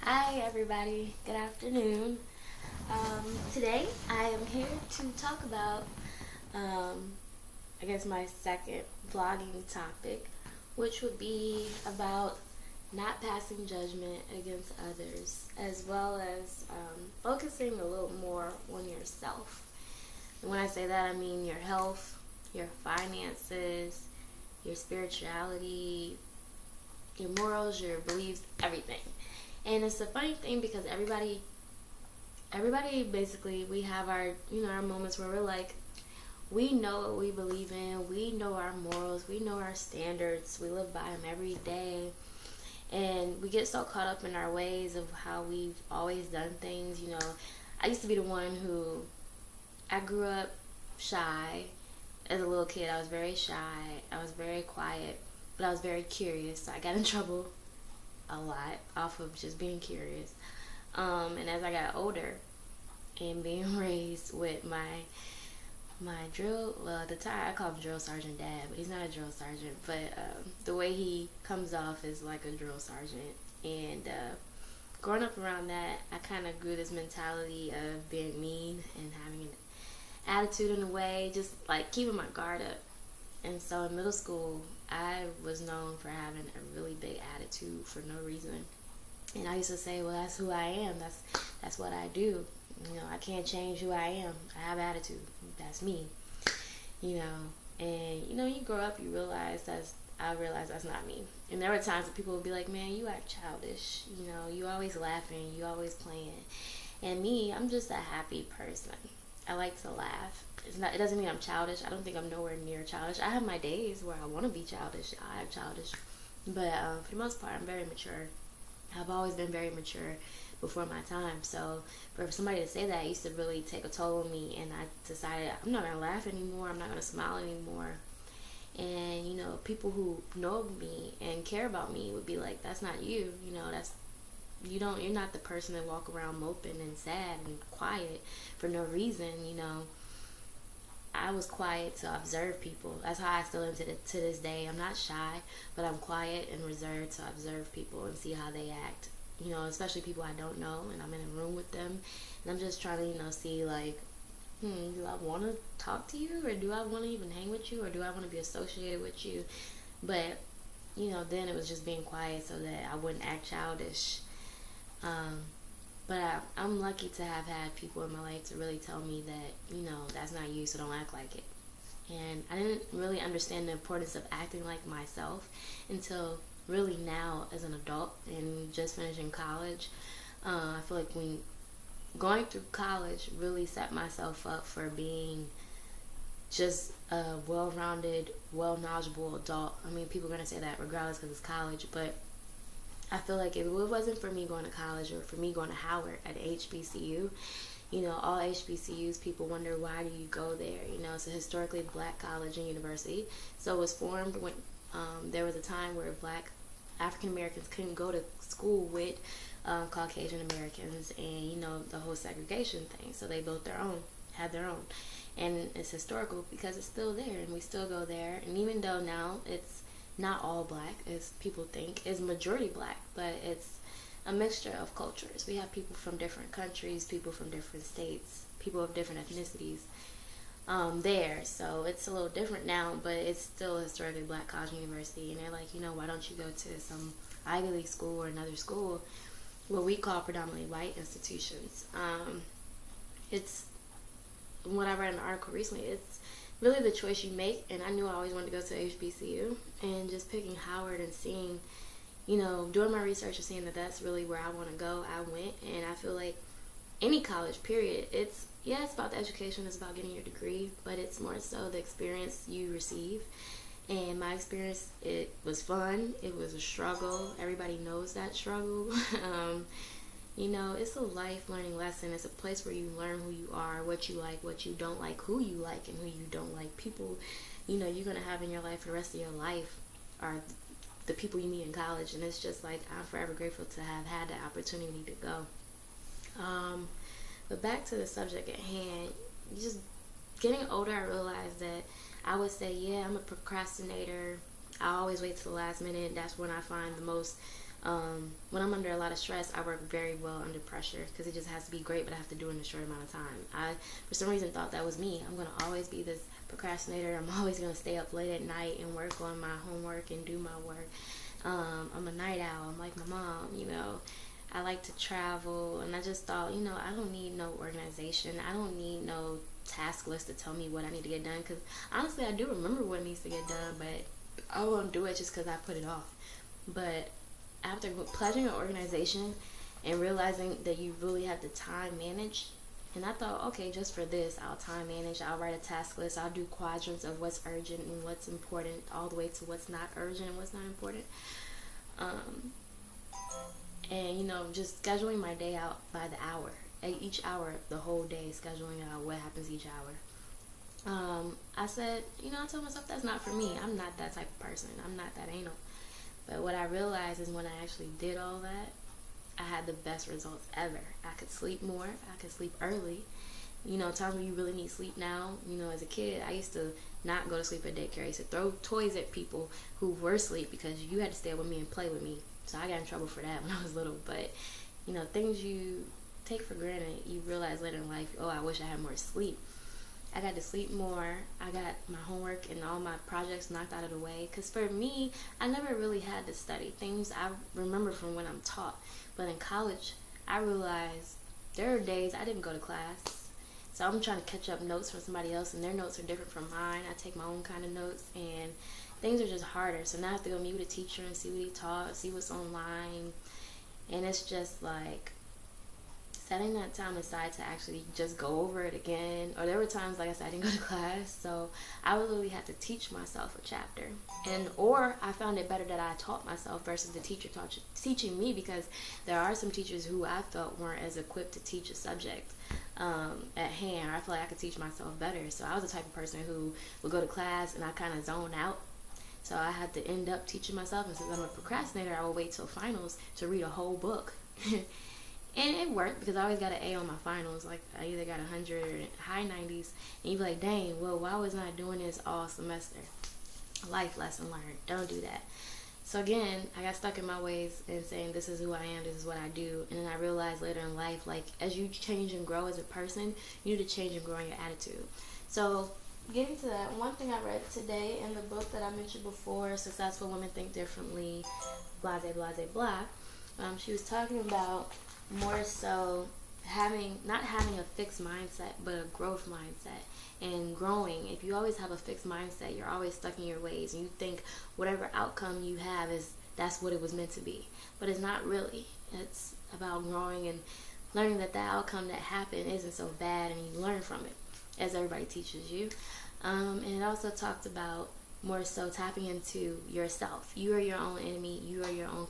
Hi everybody, good afternoon. Today I am here to talk about, um, my second vlogging topic, which would be about not passing judgment against others, as well as focusing a little more on yourself. And when I say that, I mean your health, your finances, your spirituality, your morals, your beliefs, everything. And it's a funny thing because everybody basically, we have our our moments where we're like, we know what we believe in, we know our morals, we know our standards, we live by them every day, and we get so caught up in our ways of how we've always done things. I used to be the one who, I grew up shy. As a little kid, I was very shy, I was very quiet, but I was very curious, so I got in trouble a lot off of just being curious. And as I got older and being raised with my drill, well, at the time I call him drill sergeant dad, but he's not a drill sergeant, but the way he comes off is like a drill sergeant. And growing up around that, I kind of grew this mentality of being mean and having an attitude in a way, just like keeping my guard up. And so in middle school, I was known for having a really big attitude for no reason. And I used to say, well, that's who I am. That's what I do. I can't change who I am. I have attitude. That's me. And you grow up, I realized that's not me. And there were times that people would be like, man, you act childish. You always laughing, you always playing. And me, I'm just a happy person. I like to laugh. It doesn't mean I'm childish. I don't think I'm nowhere near childish. I have my days where I want to be childish. I am childish. But for the most part, I'm very mature. I've always been very mature before my time. So for somebody to say that, it used to really take a toll on me. And I decided I'm not going to laugh anymore. I'm not going to smile anymore. And, people who know me and care about me would be like, that's not you. You're not the person that walk around moping and sad and quiet for no reason. I was quiet to observe people. That's how I still am to this day. I'm not shy, but I'm quiet and reserved to observe people and see how they act. Especially people I don't know, and I'm in a room with them, and I'm just trying to, see like, do I want to talk to you, or do I want to even hang with you, or do I want to be associated with you? But, then it was just being quiet so that I wouldn't act childish. But I'm lucky to have had people in my life to really tell me that, that's not you, so don't act like it. And I didn't really understand the importance of acting like myself until really now as an adult and just finishing college. I feel like going through college really set myself up for being just a well-rounded, well-knowledgeable adult. I mean, people are going to say that regardless because it's college, but I feel like if it wasn't for me going to college or for me going to Howard at HBCU, all HBCUs, people wonder, why do you go there? It's a historically black college and university. So it was formed when there was a time where black African Americans couldn't go to school with Caucasian Americans and, the whole segregation thing. So they had their own. And it's historical because it's still there and we still go there. And even though now it's not all black, as people think, it's majority black, but it's a mixture of cultures. We have people from different countries, people from different states, people of different ethnicities there. So it's a little different now, but it's still a historically black college and university. And they're like, why don't you go to some Ivy League school or another school, what we call predominantly white institutions? It's what I read in an article recently. It's really the choice you make, and I knew I always wanted to go to HBCU, and just picking Howard and seeing, doing my research and seeing that that's really where I want to go, I went. And I feel like any college, period, it's about the education, it's about getting your degree, but it's more so the experience you receive. And my experience, it was fun, it was a struggle, everybody knows that struggle. It's a life learning lesson. It's a place where you learn who you are, what you like, what you don't like, who you like and who you don't like. People, you're going to have in your life for the rest of your life are the people you meet in college. And it's just like, I'm forever grateful to have had the opportunity to go. But back to the subject at hand, just getting older, I realized that I would say, yeah, I'm a procrastinator. I always wait till the last minute. That's when I find the most When I'm under a lot of stress, I work very well under pressure because it just has to be great, but I have to do it in a short amount of time. I, for some reason, thought that was me. I'm going to always be this procrastinator. I'm always going to stay up late at night and work on my homework and do my work. I'm a night owl. I'm like my mom, you know. I like to travel, and I just thought, you know, I don't need no organization. I don't need no task list to tell me what I need to get done, because honestly, I do remember what needs to get done, but I won't do it just because I put it off. But after pledging an organization and realizing that you really have to time manage, and I thought, okay, just for this, I'll time manage, I'll write a task list, I'll do quadrants of what's urgent and what's important, all the way to what's not urgent and what's not important. And, you know, just scheduling my day out by the hour. Each hour, the whole day, scheduling out what happens each hour. I said, you know, I told myself that's not for me. I'm not that type of person. I'm not that anal. But what I realized is when I actually did all that, I had the best results ever. I could sleep more. I could sleep early. You know, times when you really need sleep now. You know, as a kid, I used to not go to sleep at daycare. I used to throw toys at people who were asleep because you had to stay with me and play with me. So I got in trouble for that when I was little. But, you know, things you take for granted, you realize later in life, oh, I wish I had more sleep. I got to sleep more. I got my homework and all my projects knocked out of the way. Because for me, I never really had to study things I remember from when I'm taught. But in college, I realized there are days I didn't go to class. So I'm trying to catch up notes from somebody else, and their notes are different from mine. I take my own kind of notes, and things are just harder. So now I have to go meet with a teacher and see what he taught, see what's online. And it's just like setting that time aside to actually just go over it again. Or there were times, like I said, I didn't go to class, so I would literally have to teach myself a chapter. Or I found it better that I taught myself versus the teacher teaching me, because there are some teachers who I felt weren't as equipped to teach a subject at hand. I feel like I could teach myself better. So I was the type of person who would go to class and I kind of zone out. So I had to end up teaching myself, and since I'm a procrastinator, I would wait till finals to read a whole book. And it worked because I always got an A on my finals. Like, I either got 100 or high 90s. And you'd be like, dang, well, why was I doing this all semester? Life lesson learned. Don't do that. So again, I got stuck in my ways and saying, this is who I am, this is what I do. And then I realized later in life, like, as you change and grow as a person, you need to change and grow in your attitude. So getting to that, one thing I read today in the book that I mentioned before, Successful Women Think Differently, blah, blah, blah, blah. She was talking about more so not having a fixed mindset, but a growth mindset. And growing, if you always have a fixed mindset, you're always stuck in your ways, and you think whatever outcome you have that's what it was meant to be. But it's not really. It's about growing and learning that the outcome that happened isn't so bad, and you learn from it, as everybody teaches you. And it also talked about more so tapping into yourself. You are your own enemy. You are your own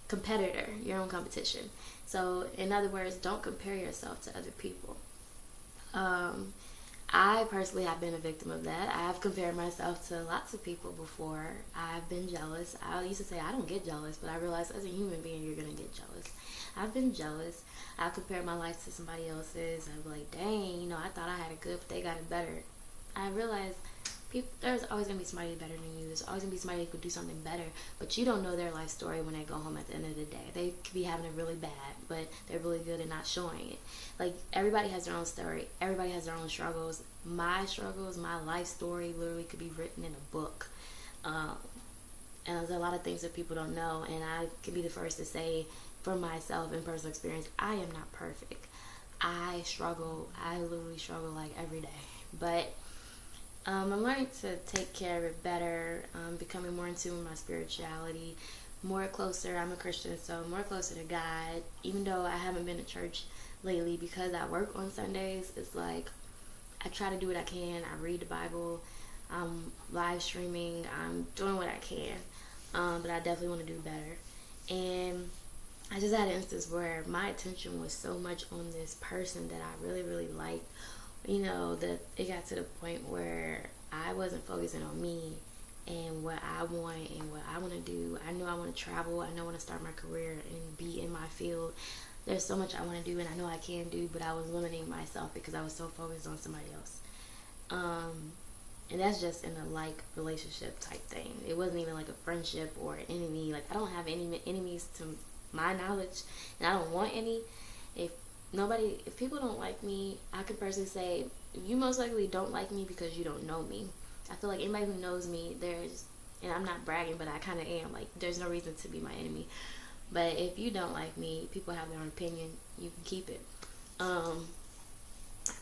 competitor, your own competition. So in other words, don't compare yourself to other people. I personally have been a victim of that. I have compared myself to lots of people before. I've been jealous. I used to say I don't get jealous, but I realized as a human being, you're going to get jealous. I've been jealous. I compared my life to somebody else's. I'm like, dang, you know, I thought I had it good, but they got it better. I realized there's always going to be somebody better than you. There's always going to be somebody who could do something better, but you don't know their life story when they go home at the end of the day. They could be having it really bad, but they're really good at not showing it. Like, everybody has their own story. Everybody has their own struggles. My struggles, my life story literally could be written in a book. And there's a lot of things that people don't know, and I can be the first to say, for myself in personal experience, I am not perfect. I struggle. I literally struggle like every day. But I'm learning to take care of it better, becoming more in tune with my spirituality, more closer. I'm a Christian, so more closer to God. Even though I haven't been to church lately because I work on Sundays, it's like I try to do what I can. I read the Bible. I'm live streaming. I'm doing what I can, but I definitely want to do better. And I just had an instance where my attention was so much on this person that I really, really liked. You know, that it got to the point where I wasn't focusing on me and what I want and what I want to do. I know I want to travel. I know I want to start my career and be in my field. There's so much I want to do, and I know I can do, but I was limiting myself because I was so focused on somebody else. And that's just in a like relationship type thing. It wasn't even like a friendship or an enemy. Like, I don't have any enemies to my knowledge, and I don't want any. If if people don't like me, I could personally say, you most likely don't like me because you don't know me. I feel like anybody who knows me, and I'm not bragging, but I kind of am, like, there's no reason to be my enemy. But if you don't like me, people have their own opinion, you can keep it.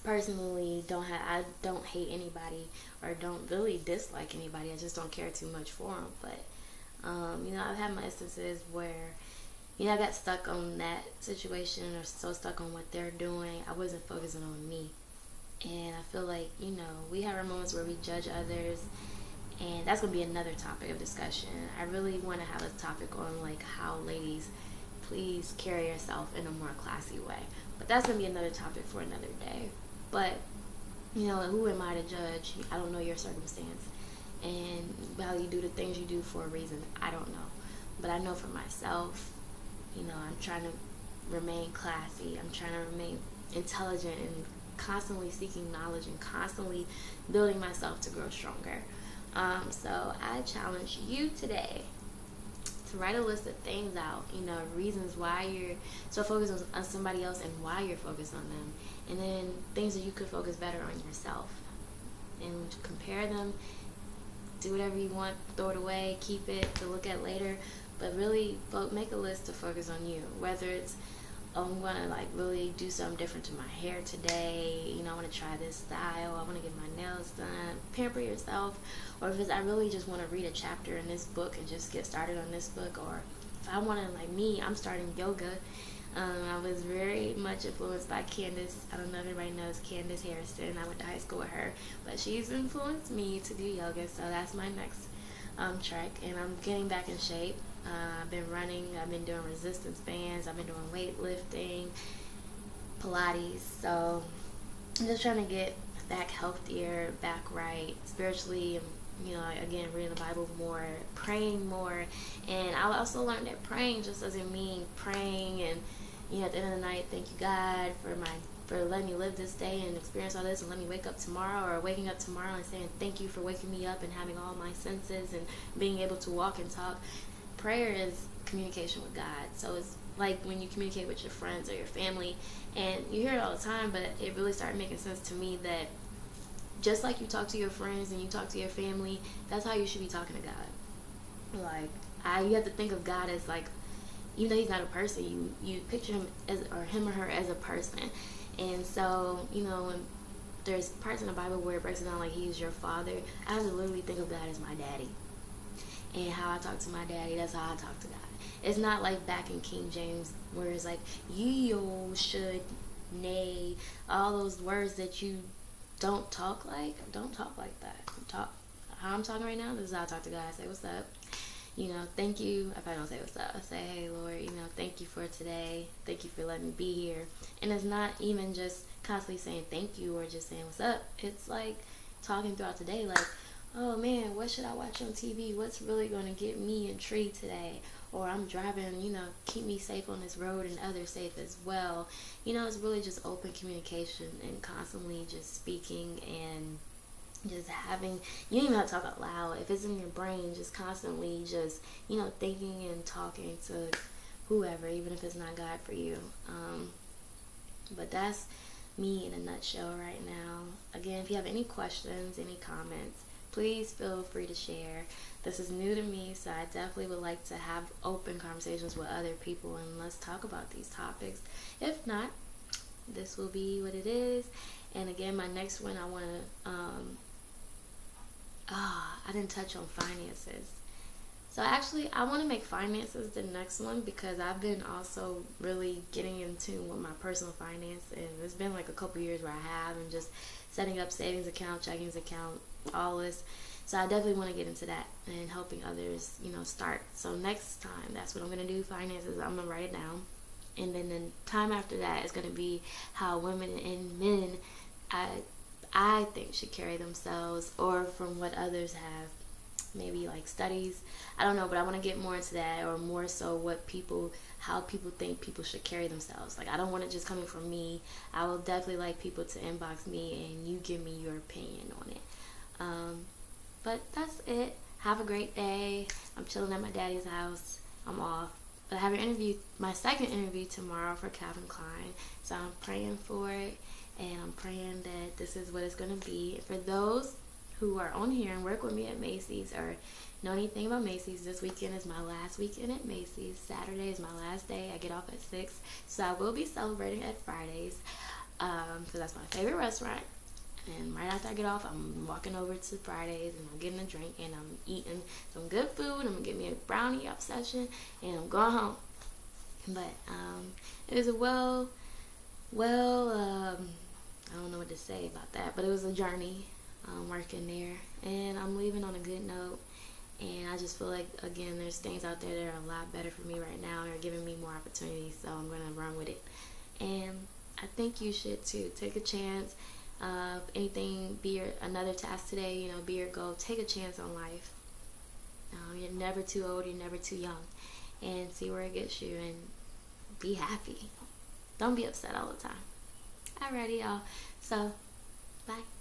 Personally, I don't hate anybody or don't really dislike anybody. I just don't care too much for them. But I've had my instances where I got stuck on that situation, or so stuck on what they're doing, I wasn't focusing on me. And I feel like we have our moments where we judge others, and that's gonna be another topic of discussion. I really want to have a topic on, like, how ladies, please carry yourself in a more classy way. But that's gonna be another topic for another day. But who am I to judge? I don't know your circumstance, and how you do the things you do for a reason, I don't know. But I know for myself, I'm trying to remain classy. I'm trying to remain intelligent and constantly seeking knowledge and constantly building myself to grow stronger. So I challenge you today to write a list of things out, reasons why you're so focused on somebody else and why you're focused on them. And then things that you could focus better on yourself. And compare them, do whatever you want, throw it away, keep it to look at later. But really make a list to focus on you. Whether it's, I'm going to really do something different to my hair today. I want to try this style. I want to get my nails done. Pamper yourself. Or if it's, I really just want to read a chapter in this book and just get started on this book. Or if I want to, like me, I'm starting yoga. I was very much influenced by Candace. I don't know if everybody knows Candace Harrison. I went to high school with her. But she's influenced me to do yoga. So that's my next trek. And I'm getting back in shape. I've been running, I've been doing resistance bands, I've been doing weightlifting, Pilates. So I'm just trying to get back healthier, back right, spiritually, again, reading the Bible more, praying more. And I also learned that praying just doesn't mean praying and, at the end of the night, thank you, God, for letting me live this day and experience all this, and let me wake up tomorrow, or waking up tomorrow and saying thank you for waking me up and having all my senses and being able to walk and talk. Prayer is communication with God. So it's like when you communicate with your friends or your family, and you hear it all the time, but it really started making sense to me that just like you talk to your friends and you talk to your family, that's how you should be talking to God. Like, you have to think of God as, like, even though he's not a person, you picture him or her as a person. And so, when there's parts in the Bible where it breaks it down like he's your father, I have to literally think of God as my daddy. And how I talk to my daddy, that's how I talk to God. It's not like back in King James where it's like, yo, should, nay, all those words that you don't talk like. Don't talk like that. How I'm talking right now, this is how I talk to God. I say, what's up? Thank you. If I don't say what's up, I say, hey, Lord, thank you for today. Thank you for letting me be here. And it's not even just constantly saying thank you or just saying what's up. It's like talking throughout the day, like, oh man, what should I watch on TV? What's really going to get me intrigued today? Or I'm driving, keep me safe on this road and others safe as well. It's really just open communication and constantly just speaking and just having, you don't even have to talk out loud. If it's in your brain, just constantly just, thinking and talking to whoever, even if it's not God for you. But that's me in a nutshell right now. Again, if you have any questions, any comments, please feel free to share. This is new to me, so I definitely would like to have open conversations with other people and let's talk about these topics. If not, this will be what it is. And again, my next one, I want to, I didn't touch on finances. So actually, I want to make finances the next one because I've been also really getting into with my personal finance, and it's been like a couple years where I have, and just setting up savings account, checkings account, all this. So I definitely want to get into that and helping others, start. So next time, that's what I'm going to do, finances. I'm going to write it down. And then the time after that is going to be how women and men, I think, should carry themselves, or from what others have, maybe like studies. I don't know, but I want to get more into that, or more so how people think people should carry themselves. Like, I don't want it just coming from me. I will definitely like people to inbox me and you give me your opinion on it. But that's it. Have a great day. I'm chilling at my daddy's house. I'm off. But I have my second interview tomorrow for Calvin Klein. So I'm praying for it, and I'm praying that this is what it's going to be. For those who are on here and work with me at Macy's or know anything about Macy's, this weekend is my last weekend at Macy's. Saturday is my last day. I get off at 6. So I will be celebrating at Fridays, because that's my favorite restaurant. And right after I get off, I'm walking over to Fridays, and I'm getting a drink, and I'm eating some good food. I'm going to get me a brownie obsession, and I'm going home. But it was a I don't know what to say about that, but it was a journey working there, and I'm leaving on a good note. And I just feel like, again, there's things out there that are a lot better for me right now. They're giving me more opportunities, so I'm going to run with it. And I think you should too. Take a chance. Anything, another task today, be your goal. Take a chance on life. You're never too old, you're never too young. And see where it gets you, and be happy. Don't be upset all the time. Alrighty, y'all. So, bye.